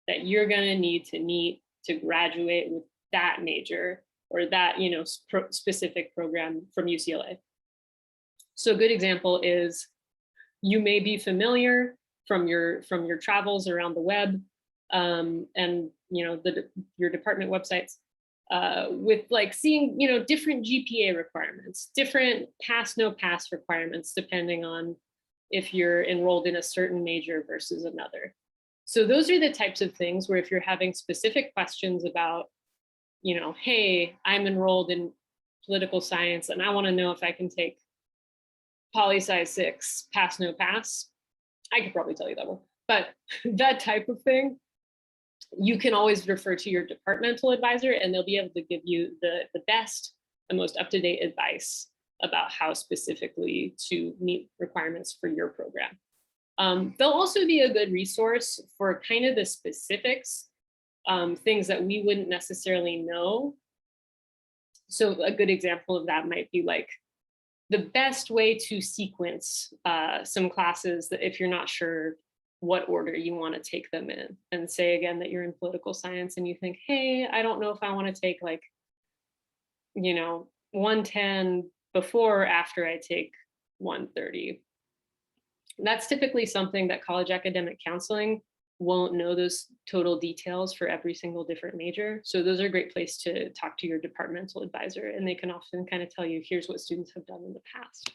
S4: that you're going to need to meet to graduate with that major or that specific program from UCLA. So a good example is, you may be familiar from your travels around the web and your department websites with like seeing different GPA requirements, different pass no pass requirements depending on if you're enrolled in a certain major versus another. So those are the types of things where if you're having specific questions about, hey, I'm enrolled in political science and I want to know if I can take poli-sci 6, pass, no pass. I could probably tell you that one, but that type of thing, you can always refer to your departmental advisor and they'll be able to give you the best and most up-to-date advice about how specifically to meet requirements for your program. They'll also be a good resource for kind of the specifics, things that we wouldn't necessarily know. So a good example of that might be like, the best way to sequence some classes that if you're not sure what order you want to take them in, and say again that you're in political science and you think, hey, I don't know if I want to take 110 before or after I take 130. That's typically something that college academic counseling won't know those total details for every single different major. So those are a great place to talk to your departmental advisor, and they can often kind of tell you, here's what students have done in the past.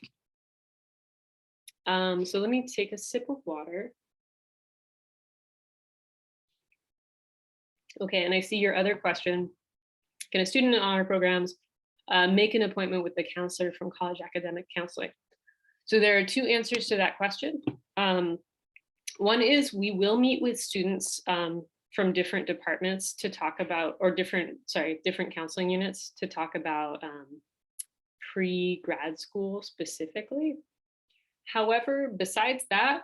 S4: So let me take a sip of water. Okay, and I see your other question. Can a student in honor programs make an appointment with the counselor from college academic counseling? So there are two answers to that question. One is we will meet with students from different departments to talk about, or different counseling units to talk about pre-grad school specifically. However, besides that,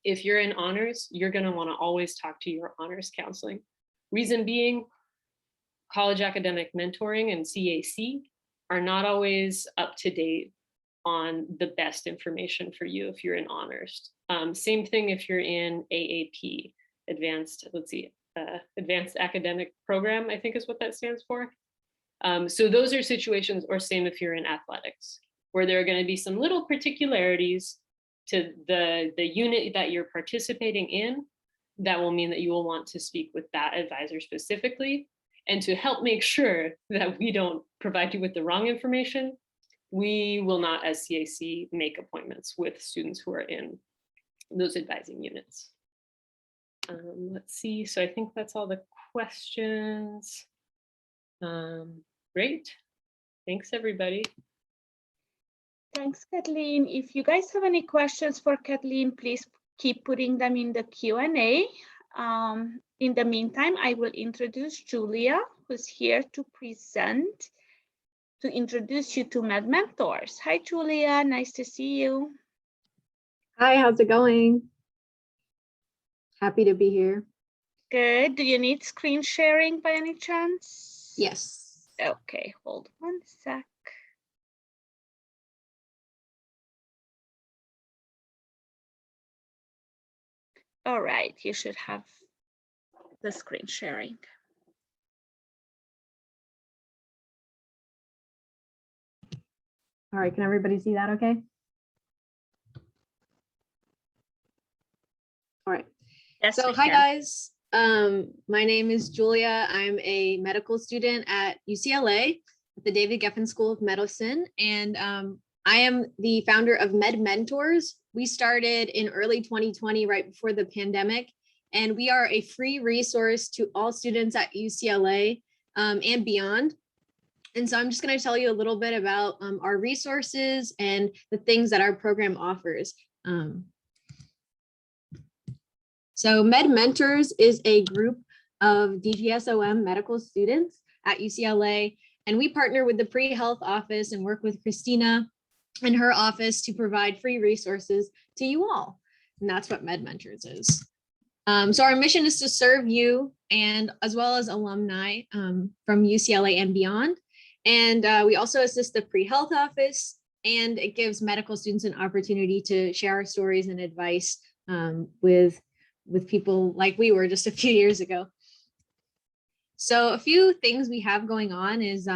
S4: if you're in honors, you're going to want to always talk to your honors counseling. Reason being, college academic mentoring and CAC are not always up to date on the best information for you if you're in honors. Same thing if you're in AAP, advanced academic program, I think is what that stands for. So those are situations, or same if you're in athletics, where there are going to be some little particularities to the unit that you're participating in that will mean that you will want to speak with that advisor specifically. And to help make sure that we don't provide you with the wrong information, we will not, as CAC, make appointments with students who are in those advising units. Let's see, so I think that's all the questions. Great, thanks everybody.
S1: Thanks, Kathleen. If you guys have any questions for Kathleen, please keep putting them in the Q&A. In the meantime, I will introduce Julia, who's here to present, to introduce you to MedMentors. Hi, Julia, nice to see you.
S5: Hi, how's it going? Happy to be here.
S1: Good. Do you need screen sharing by any chance?
S5: Yes.
S1: Okay, hold one sec. All right, you should have the screen sharing.
S5: All right, can everybody see that okay? All right.
S1: Yes,
S5: So hi guys, my name is Julia. I'm a medical student at UCLA at the David Geffen School of Medicine, and I am the founder of MedMentors. We started in early 2020, right before the pandemic, and we are a free resource to all students at UCLA and beyond. And so I'm just going to tell you a little bit about our resources and the things that our program offers. So MedMentors is a group of DGSOM medical students at UCLA, and we partner with the PreHealth office and work with Christina and her office to provide free resources to you all. And that's what MedMentors is. So our mission is to serve you, and as well as alumni from UCLA and beyond. And we also assist the PreHealth office, and it gives medical students an opportunity to share our stories and advice with people like we were just a few years ago. So a few things we have going on is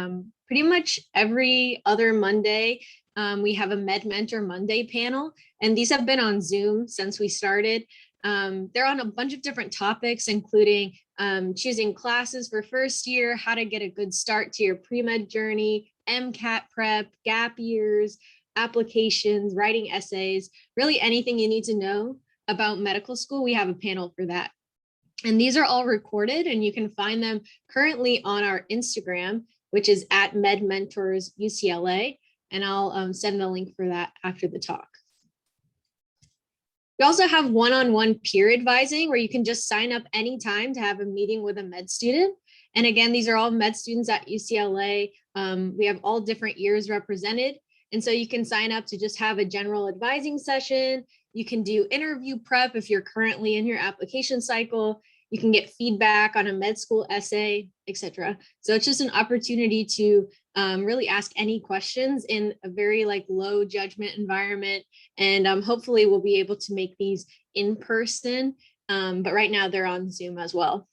S5: pretty much every other Monday, we have a MedMentor Monday panel, and these have been on Zoom since we started. They're on a bunch of different topics, including choosing classes for first year, how to get a good start to your pre-med journey, MCAT prep, gap years, applications, writing essays, really anything you need to know about medical school, we have a panel for that. And these are all recorded, and you can find them currently on our Instagram, which is at MedMentors UCLA, and I'll send the link for that after the talk. We also have one-on-one peer advising, where you can just sign up anytime to have a meeting with a med student. And again, these are all med students at UCLA. We have all different years represented. And so you can sign up to just have a general advising session. You can do interview prep if you're currently in your application cycle. You can get feedback on a med school essay, etc. So it's just an opportunity to really ask any questions in a very low judgment environment. And hopefully we'll be able to make these in person, but right now they're on Zoom as well.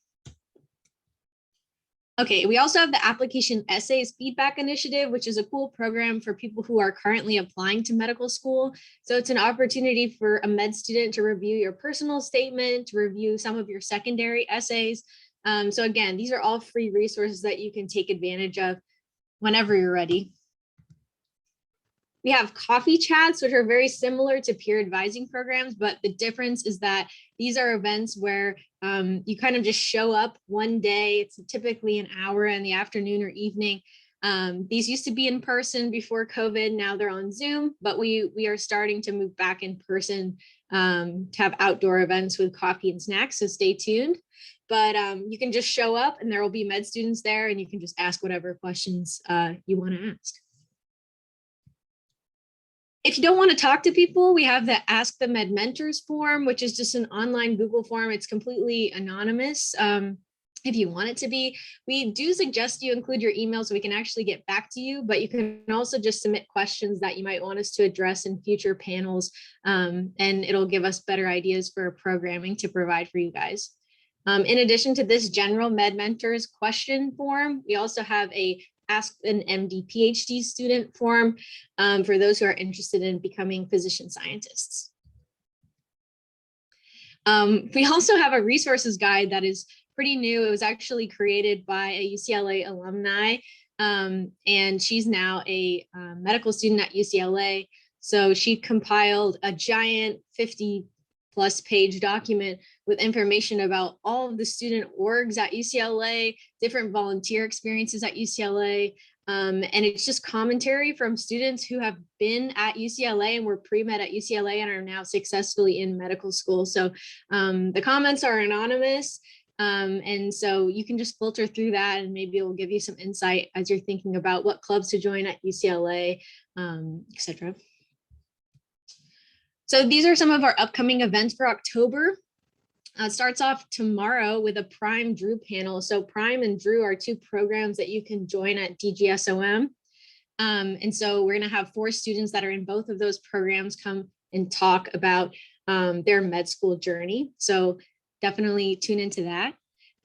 S5: Okay, we also have the Application Essays Feedback Initiative, which is a cool program for people who are currently applying to medical school. So it's an opportunity for a med student to review your personal statement, to review some of your secondary essays. So again, these are all free resources that you can take advantage of whenever you're ready. We have coffee chats, which are very similar to peer advising programs, but the difference is that these are events where you kind of just show up one day. It's typically an hour in the afternoon or evening. These used to be in person before COVID. Now they're on Zoom, but we are starting to move back in person to have outdoor events with coffee and snacks. So stay tuned. But you can just show up and there will be med students there and you can just ask whatever questions you want to ask. If you don't want to talk to people, we have the Ask the Med Mentors form, which is just an online Google form. It's completely anonymous. If you want it to be, we do suggest you include your email so we can actually get back to you, but you can also just submit questions that you might want us to address in future panels, and it'll give us better ideas for programming to provide for you guys. In addition to this general Med Mentors question form, we also have a Ask an MD PhD student form for those who are interested in becoming physician scientists. We also have a resources guide that is pretty new. It was actually created by a UCLA alumni, and she's now a medical student at UCLA. So she compiled a giant 50+ page document with information about all of the student orgs at UCLA, different volunteer experiences at UCLA. And it's just commentary from students who have been at UCLA and were pre-med at UCLA and are now successfully in medical school. So the comments are anonymous. And so you can just filter through that and maybe it'll give you some insight as you're thinking about what clubs to join at UCLA, etc. So these are some of our upcoming events for October. It starts off tomorrow with a Prime Drew panel. So Prime and Drew are two programs that you can join at DGSOM. And so we're going to have 4 students that are in both of those programs come and talk about their med school journey. So definitely tune into that.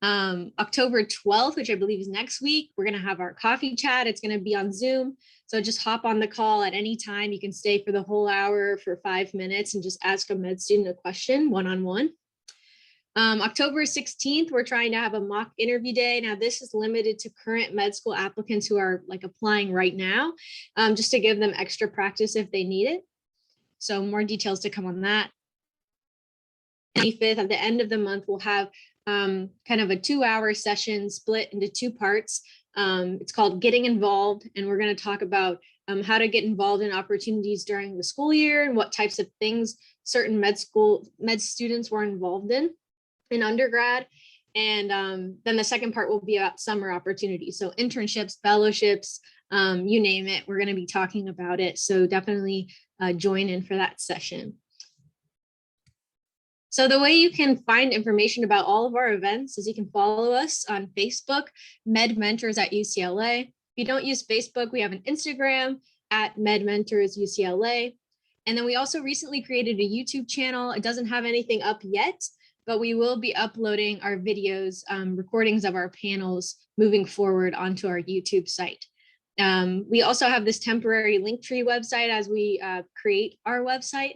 S5: October 12th, which I believe is next week, we're going to have our coffee chat. It's going to be on Zoom. So just hop on the call at any time. You can stay for the whole hour for 5 minutes and just ask a med student a question one-on-one. October 16th, we're trying to have a mock interview day. Now this is limited to current med school applicants who are like applying right now, just to give them extra practice if they need it. So more details to come on that. 25th, at the end of the month, we'll have kind of a 2-hour session split into 2 parts. It's called Getting Involved, and we're going to talk about how to get involved in opportunities during the school year and what types of things certain med students were involved in undergrad. And then the second part will be about summer opportunities. So internships, fellowships, you name it, we're going to be talking about it. So definitely join in for that session. So the way you can find information about all of our events is you can follow us on Facebook, Med Mentors at UCLA. If you don't use Facebook, we have an Instagram at Med Mentors UCLA. And then we also recently created a YouTube channel. It doesn't have anything up yet, but we will be uploading our videos, recordings of our panels moving forward onto our YouTube site. We also have this temporary Linktree website as we create our website,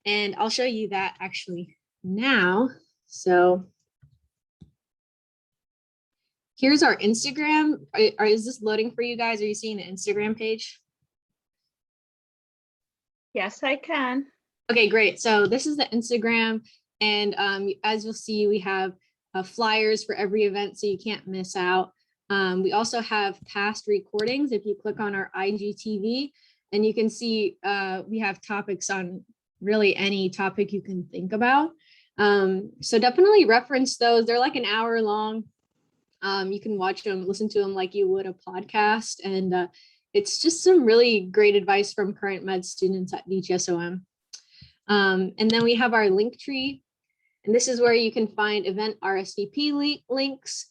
S5: and I'll show you that actually now. So here's our Instagram. Is this loading for you guys? Are you seeing the Instagram page?
S1: Yes, I can.
S5: Okay, great. So this is the Instagram. And as you'll see, we have flyers for every event, so you can't miss out. We also have past recordings. If you click on our IGTV, and you can see we have topics on really any topic you can think about. So definitely reference those. They're like an hour long. You can watch them, listen to them like you would a podcast. And it's just some really great advice from current med students at DGSOM. And then we have our Linktree. And this is where you can find event RSVP links.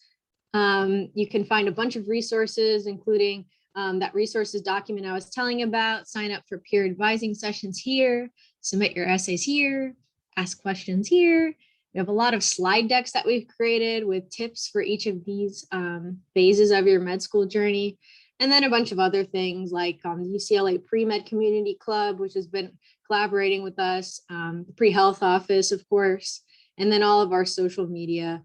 S5: You can find a bunch of resources, including that resources document I was telling you about. Sign up for peer advising sessions here, submit your essays here, ask questions here. We have a lot of slide decks that we've created with tips for each of these phases of your med school journey. And then a bunch of other things like the UCLA Pre-Med Community Club, which has been collaborating with us, the PreHealth Office, of course, and then all of our social media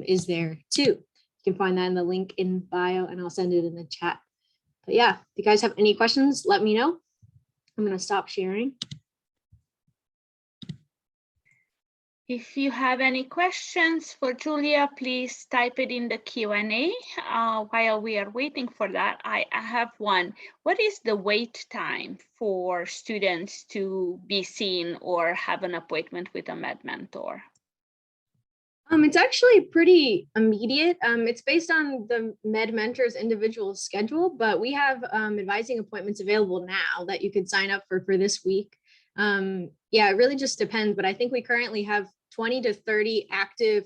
S5: is there too. You can find that in the link in bio, and I'll send it in the chat. But yeah, if you guys have any questions, let me know. I'm going to stop sharing.
S1: If you have any questions for Julia, please type it in the Q&A. While we are waiting for that, I have one. What is the wait time for students to be seen or have an appointment with a MedMentor?
S5: It's actually pretty immediate. It's based on the MedMentor's individual schedule, but we have advising appointments available now that you could sign up for this week. Yeah, it really just depends, but I think we currently have 20 to 30 active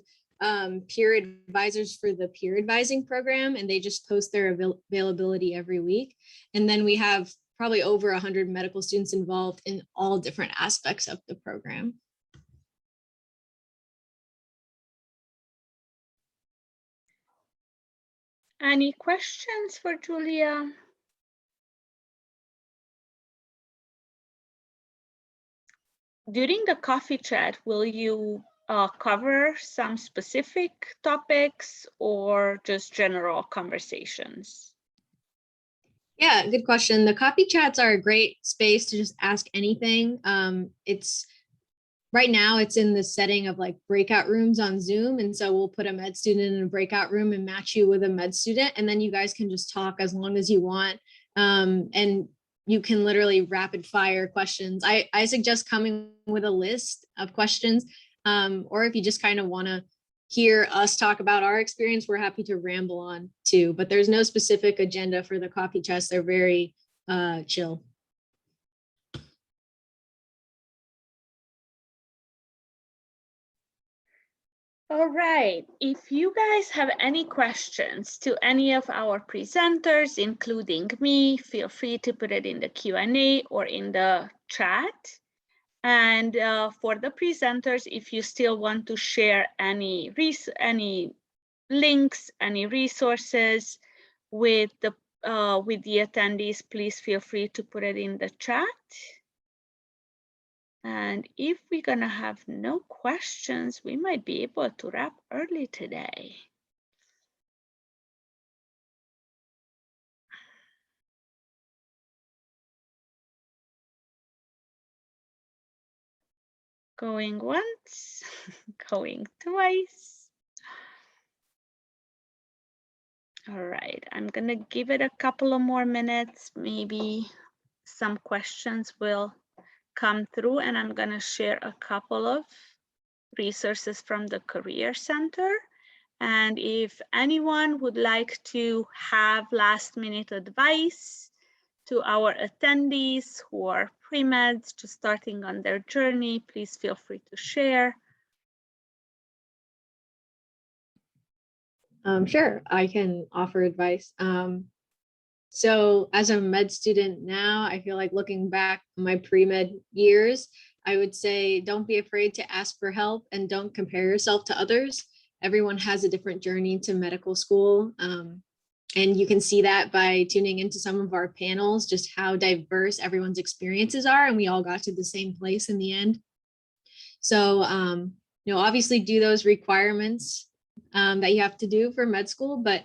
S5: peer advisors for the peer advising program, and they just post their availability every week. And then we have probably over 100 medical students involved in all different aspects of the program.
S1: Any questions for Julia? During the coffee chat, will you cover some specific topics or just general conversations?
S5: Yeah, good question. The coffee chats are a great space to just ask anything. Right now it's in the setting of like breakout rooms on Zoom. And so we'll put a med student in a breakout room and match you with a med student. And then you guys can just talk as long as you want. And you can literally rapid fire questions. I suggest coming with a list of questions. Or if you just kind of want to hear us talk about our experience, we're happy to ramble on too. But there's no specific agenda for the coffee chats. They're very chill.
S1: All right, if you guys have any questions to any of our presenters, including me, feel free to put it in the Q&A or in the chat. And for the presenters, if you still want to share any links, any resources with the attendees, please feel free to put it in the chat. And if we're gonna have no questions, we might be able to wrap early today. Going once, going twice. All right, I'm gonna give it a couple of more minutes. Maybe some questions will come through, and I'm gonna share a couple of resources from the Career Center. And if anyone would like to have last-minute advice to our attendees who are pre-meds just starting on their journey, please feel free to share.
S5: Sure, I can offer advice. So as a med student now, I feel like looking back on my pre-med years, I would say don't be afraid to ask for help and don't compare yourself to others. Everyone has a different journey to medical school. And you can see that by tuning into some of our panels, just how diverse everyone's experiences are. And we all got to the same place in the end. So, obviously do those requirements that you have to do for med school, but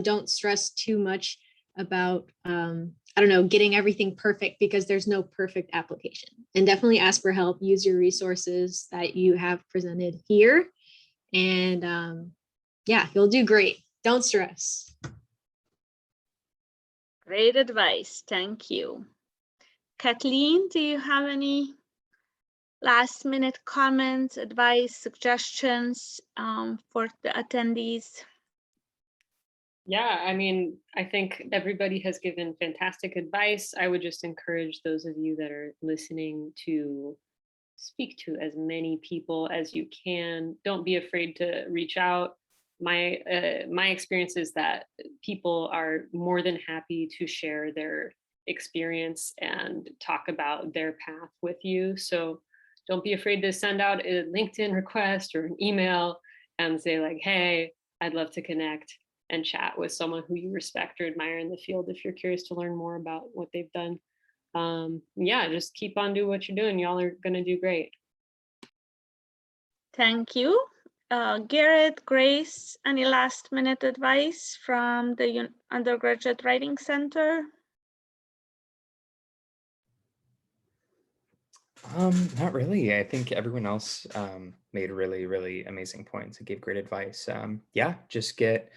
S5: don't stress too much about, getting everything perfect, because there's no perfect application. And definitely ask for help, use your resources that you have presented here. And yeah, you'll do great. Don't stress.
S1: Great advice, thank you. Kathleen, do you have any last-minute comments, advice, suggestions for the attendees?
S4: Yeah, I mean, I think everybody has given fantastic advice. I would just encourage those of you that are listening to speak to as many people as you can. Don't be afraid to reach out. My experience is that people are more than happy to share their experience and talk about their path with you. So don't be afraid to send out a LinkedIn request or an email and say like, hey, I'd love to connect and chat with someone who you respect or admire in the field if you're curious to learn more about what they've done. Yeah, just keep on doing what you're doing. Y'all are going to do great.
S1: Thank you. Garrett, Grace, any last minute advice from the Undergraduate Writing Center?
S2: Not really. I think everyone else made really, really amazing points and gave great advice. Yeah, just get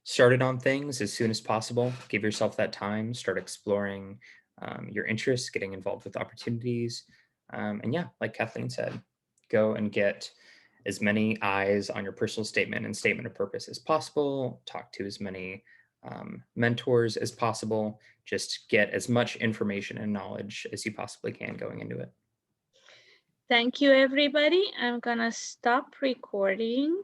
S2: started on things as soon as possible. Give yourself that time, start exploring your interests, getting involved with opportunities. And yeah, like Kathleen said, go and get as many eyes on your personal statement and statement of purpose as possible. Talk to as many mentors as possible. Just get as much information and knowledge as you possibly can going into it.
S1: Thank you, everybody. I'm gonna stop recording.